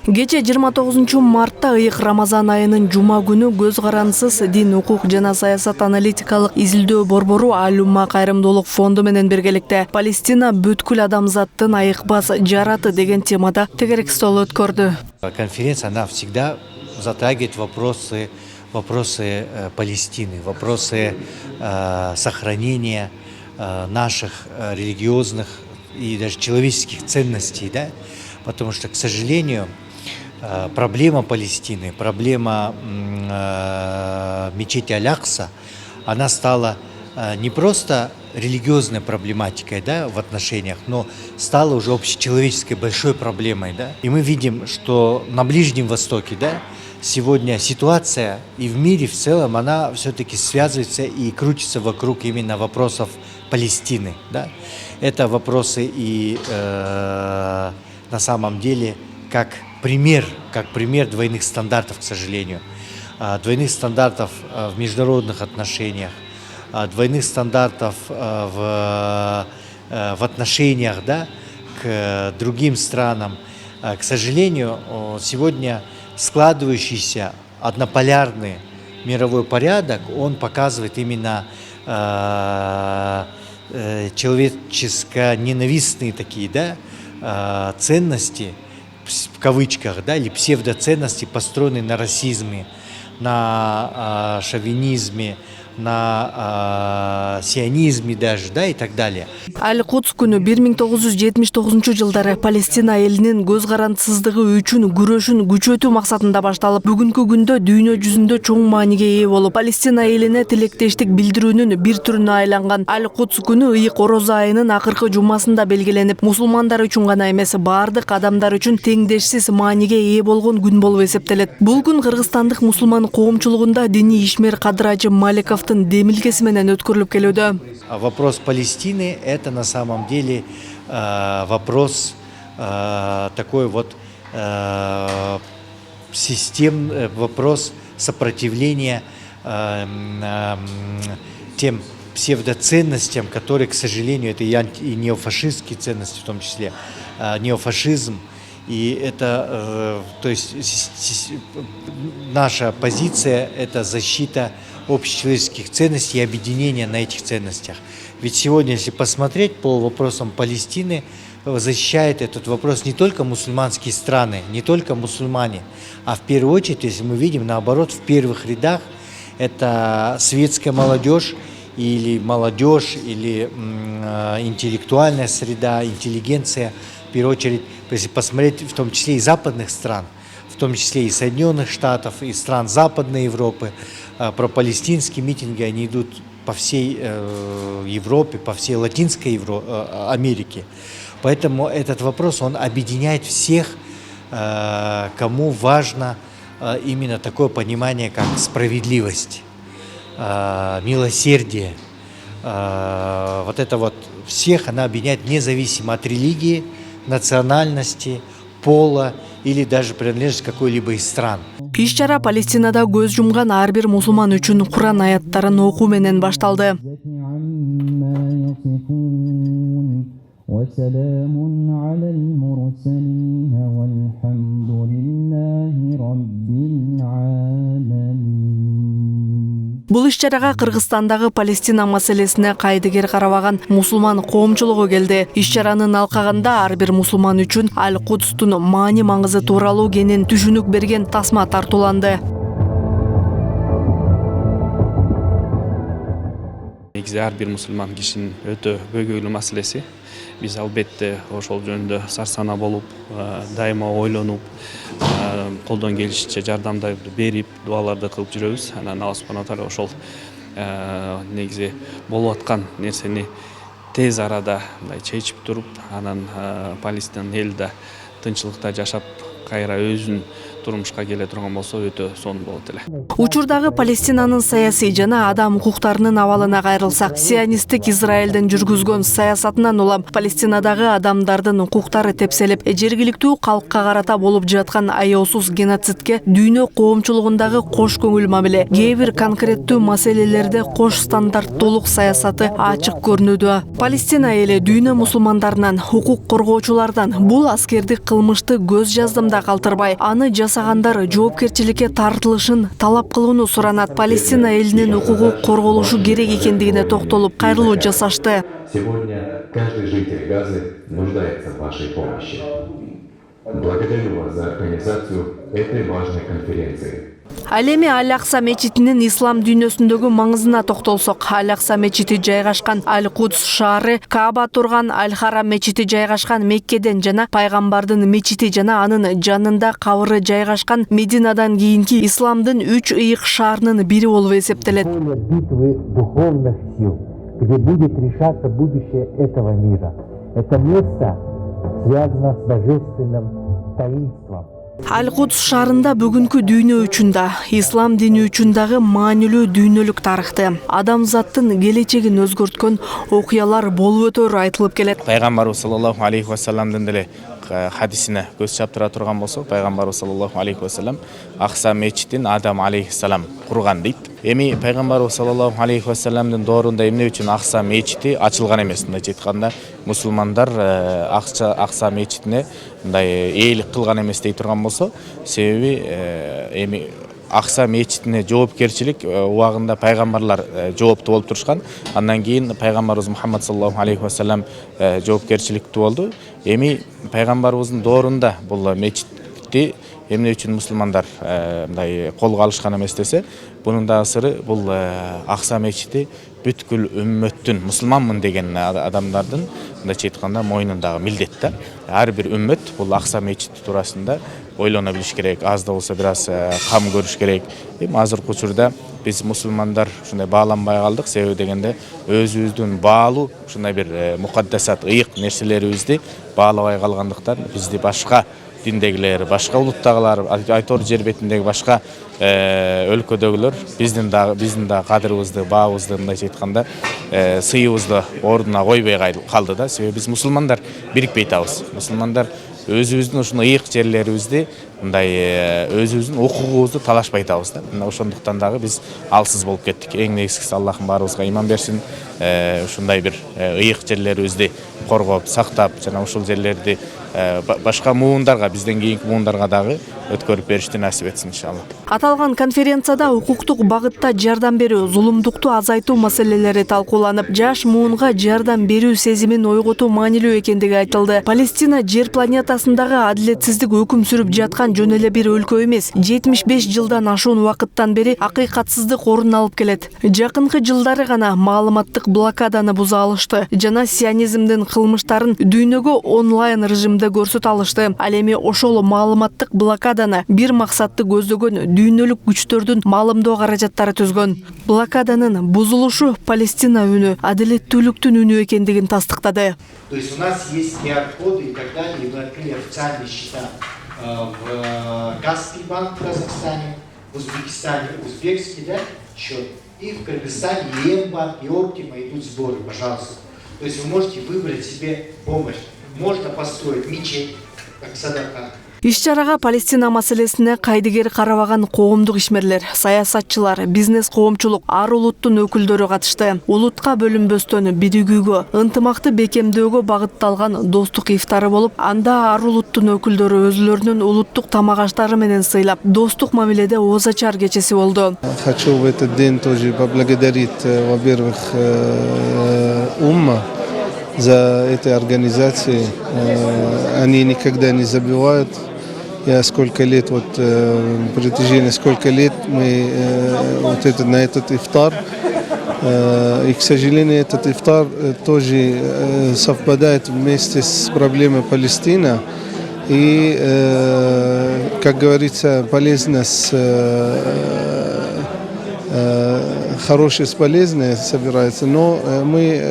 Кече 29-мартта ыйык Рамазан айынын жума күнү көз карансыз дин, укук жана саясат аналитикалык изилдөө борбору Аль-Умма кайрымдуулук фонду менен биргеликте Палестина бүткүл адамзаттын айыкпас жараты деген темада тегерек стол өткөрдү. Конференция, она всегда затрагивает вопросы Палестины, вопросы сохранения наших религиозных и даже человеческих ценностей, да? Потому что, к сожалению, проблема Палестины, проблема мечети Аль-Акса, она стала не просто религиозной проблематикой, да, в отношениях, но стала уже общечеловеческой большой проблемой. Да? И мы видим, что на Ближнем Востоке, да, сегодня ситуация и в мире в целом, она все-таки связывается и крутится вокруг именно вопросов Палестины. Да? Это вопросы и на самом деле как пример двойных стандартов, к сожалению. Двойных стандартов в международных отношениях, двойных стандартов в отношениях, да, к другим странам. К сожалению, сегодня складывающийся однополярный мировой порядок, он показывает именно человеческо-ненавистные такие, да, ценности, в кавычках, да, или псевдоценности, построенные на расизме, на шовинизме, на сионизме даже, да, и так далее. Аль-Кудс күнү 1979-жылдары Палестина элинин көз карансыздыгы үчүн күрөшүн күчөтүү максатында башталып, бүгүнкү күндө дүйнө жүзүндө чоң мааниге ээ болуп, Палестина элине тилектештик билдирүүнүн бир түрүнө айланган. Аль-Кудс күнү ыйык Орозо айынын акыркы жумасында белгиленип, мусулмандар үчүн гана эмес, баардык адамдар үчүн теңдешсиз мааниге ээ болгон күн болуп эсептелет. Бул күн кыргызстандык мусулман коомчулугунда диний ишмер Кадырачы Маликовдун демилгеси менен өткөрүлүп келүүдө. Вопрос Палестины – это на самом деле вопрос такой вот вопрос сопротивления тем псевдоценностям, которые, к сожалению, это и неофашистские ценности, в том числе неофашизм. И это, то есть наша позиция – это защита общечеловеческих ценностей и объединения на этих ценностях. Ведь сегодня, если посмотреть по вопросам Палестины, защищает этот вопрос не только мусульманские страны, не только мусульмане, а в первую очередь, если мы видим, наоборот, в первых рядах это светская молодежь, или интеллектуальная среда, интеллигенция, в первую очередь, если посмотреть в том числе и западных стран, в том числе и Соединенных Штатов, и стран Западной Европы, пропалестинские митинги, они идут по всей Европе, по всей Латинской Америке. Поэтому этот вопрос, он объединяет всех, кому важно именно такое понимание, как справедливость, милосердие. Вот это вот всех она объединяет независимо от религии, национальности, пола или даже принадлежность какой-либо из стран. Иш-чара Палестинада көз жумган ар бир мусулман үчүн Куран аяттарын окуу менен башталды. Бул иш-чарага Кыргызстандагы Палестина маселесине кайдыгер карабаган мусулман коомчулугу келди. Иш-чаранын алкагында ар бир мусулман үчүн Аль-Кудстун маани маңызы тууралуу кенен түшүнүк берген тасма тартууланды. Негизи ар бир мусулман кишинин өтө бөгөйлүү маселеси. Биз албетте ошол жөнүндө сарсана болуп, дайыма ойлонуп, колдон келишинче жардамдарды берип, дуаларды кылып жүрөбүз. Анан Алла субхана таала ошол негизи болуп аткан нерсени тез арада чечип туруп, анан Палестина эли да тынчылыкта жашап, кайра өзүнүн турмушка келе турган болсо өтө сонун болот эле. Учурдагы Палестинанын саясий жана адам укуктарынын абалына кайрылсак, сионисттик Израилдин жүргүзгөн саясатынан улам Палестинадагы адамдардын укуктары тепселип, жергиликтүү калкка карата болуп жаткан аяосуз геноцидке дүйнө коомчулугундагы кош көңүл мамиле, кээ бир конкреттүү маселелерде кош стандарттуулук саясаты ачык көрүнүүдө. Палестина эли дүйнө мусулмандарынан, укук коргоочулардан бул аскердик кылмышты көз жаздымда калтырбай, аны жасагандар жоопкерчиликке тартылышын талап кылууну суранат. Палестина элинин укугу корголушу керек экендигине токтолуп, кайрылуу жасашты. Сегодня каждый житель Газы нуждается в вашей помощи. Благодарю вас за организацию этой важной конференции. Ал эми Аль-Акса мечитинин ислам дүйнөсүндөгү маңызына токтолсок, Аль-Акса мечити жайгашкан Аль-Кудс шаары, Кааба турган Аль-Харам мечити жайгашкан Меккеден жана пайгамбардын мечити жана анын жанында кабыры жайгашкан Мединадан кийинки исламдын 3 ыйык шаарынын бири болуп эсептелет. Битвы духовных сил, где будет решаться будущее этого мира. Это место связано с божественным таинством. Аль-Кудс шаарында бүгүнкү дүйнө үчүн да, ислам дини үчүн дагы маанилүү дүйнөлүк тарыхты, адамзаттын келечегин өзгөрткөн окуялар болуп өтөрү айтылып келет. Пайгамбарыбыз саллаллаху алейхи вассаламдын деле хадисине көз чаптыра турган болсок, пайгамбарыбыз саллаллаху алейхи вассалам Акса мечитин Адам алейхиссалам курган дейт. Эми пайгамбарыбыз саллаллаху алейхи вассаламдын доорунда эмне үчүн Акса мечити ачылган эмес? Мындайча айтканда, мусулмандар Акса мечитине мындай ээлик кылган эмес дей турган болсо, себеби эми Акса мечитине жоопкерчилик убагында пайгамбарлар жооптуу болуп турушкан. Андан кийин пайгамбарыбыз Мухаммад саллаллаху алейхи вассалам жоопкерчиликтүү болду. Эми пайгамбарыбыздын доорунда бул мечитти эмне үчүн мусулмандар мындай колго алышкан эмес десе, бунун да сыры бул Акса мечити бүткүл үммөттүн, мусулманмын деген адамдардын мындайча айтканда мойнундагы милдет да. Ар бир үммөт бул Акса мечити туурасында ойлоно билиш керек, аз да болсо бир аз кам көрүш керек. Эми азыркы учурда биз мусулмандар ушундай бааланбай калдык, себеби дегенде өзүбүздүн баалуу ушундай бир мукаддасат, ыйык нерселерибизди баалабай калгандыктан бизди башка диндегилер, башка улуттагылар, айтор жер бетиндеги башка өлкөдөгүлөр биздин да кадырыбызды, баабызды мындайча айтканда сыйыбызды ордуна койбой калды да. Себеби биз мусулмандар бирикпей атабыз. Мусулмандар өзүбүздүн ушул ыйык жерлерибизди мындай өзүбүздүн укугубузду талашпай атабыз да. Мына ошондуктан дагы биз алсыз болуп кеттик. Эң негизгиси Аллахым баарыбызга иман берсин. Ушундай бир ыйык жерлерибизди коргоп, сактап, жана ушул жерлерди башка муундарга, бизден кийинки муундарга дагы өткөрүп беришти насип этсин иншалла. Аталган конференцияда укуктук багытта жардам берүү, зулумдукту азайтуу маселелери талкууланып, жаш муунга жардам берүү сезимин ойготуу маанилүү экендиги айтылды. Палестина жер планетасындагы адилетсиздик өкүм сүрүп жаткан жөн эле бир өлкө эмес. 75 жылдан ашуун убакыттан бери акыйкатсыздык орун алып келет. Жакынкы жылдары гана маалыматтык блокаданы буза алышты жана сионизмдин кылмыштарын дүйнөгө онлайн режимде көрсөтө алышты. Ал эми ошол маалыматтык блокаданы бир максатты көздөгөн дүйнөлүк күчтөрдүн маалымдоо каражаттары түзгөн. Блокаданын бузулушу Палестина үнү, адилеттүүлүктүн үнү экендигин тастыктады. То есть у нас есть QR-коды и так далее, и мы открыли официальные счета в Каспий банк в Казахстане, в Узбекистане узбекский, да, счет, и в Кыргызстане ЕМ-банк, и Оптима идут сборы, пожалуйста. То есть вы можете выбрать себе помощь. Можно построить мечеть, как садака. Иш-чарага Палестина маселесине кайдыгер карабаган коомдук ишмерлер, саясатчылар, бизнес коомчулук, ар улуттун өкүлдөрү катышты. Улутка бөлүнбөстөн биригүүгө, ынтымакты бекемдөөгө багытталган достук ифтары болуп, анда ар улуттун өкүлдөрү өзлөрүнүн улуттук тамак аштары менен сыйлап, достук мамиледе ооз ачар кечеси болду. Хочу в этот день тоже поблагодарить, во-первых, Умма за этой организацией. Они никогда не забивают. Я сколько лет, протяжении сколько лет мы на этот ифтар. И, к сожалению, этот ифтар тоже совпадает вместе с проблемой Палестины. И, как говорится, полезность, хорошее с полезное собирается. Но мы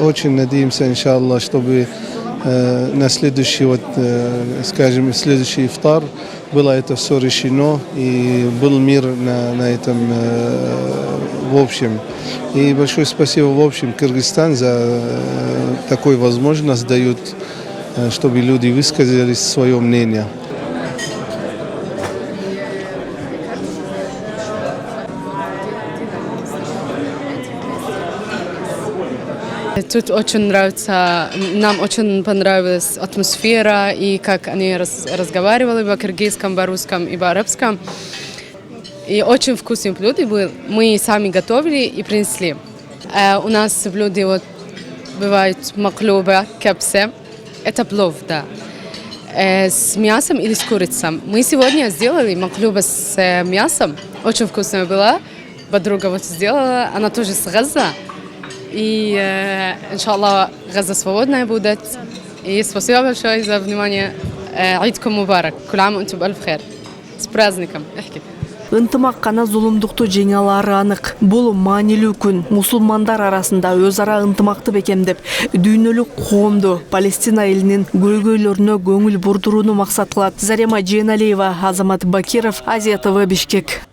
очень надеемся, иншаллах, чтобы на следующий, скажем, следующий ифтар было это все решено, и был мир на этом в общем. И большое спасибо в общем Кыргызстан за такую возможность дают, чтобы люди высказали свое мнение. Тут очень нравится, нам очень понравилась атмосфера и как они разговаривали по-кыргызскому, по-русскому и по-арабскому. И очень вкусные блюда были. Мы сами готовили и принесли. У нас блюда вот бывают маклуба, кепсе. Это плов, да. С мясом или с курицей. Мы сегодня сделали маклуба с мясом. Очень вкусная была. Подруга вот сделала. Она тоже с Газа. И, иншаллах, Газа свободная будет. И спасибо большое за внимание. Айдкум мубарак. Кулам антум бальф хайр. С праздником. Ынтымак кана зулумдукту жеңе алары анык. Бул маанилүү күн мусулмандар арасында өз ара ынтымакты бекемдеп, дүйнөлүк коомду Палестина элинин көйгөйлөрүнө көңүл бурдурууну максат кылат. Зарема Жээналиева, Азамат Бакиров, Азия ТВ, Бишкек.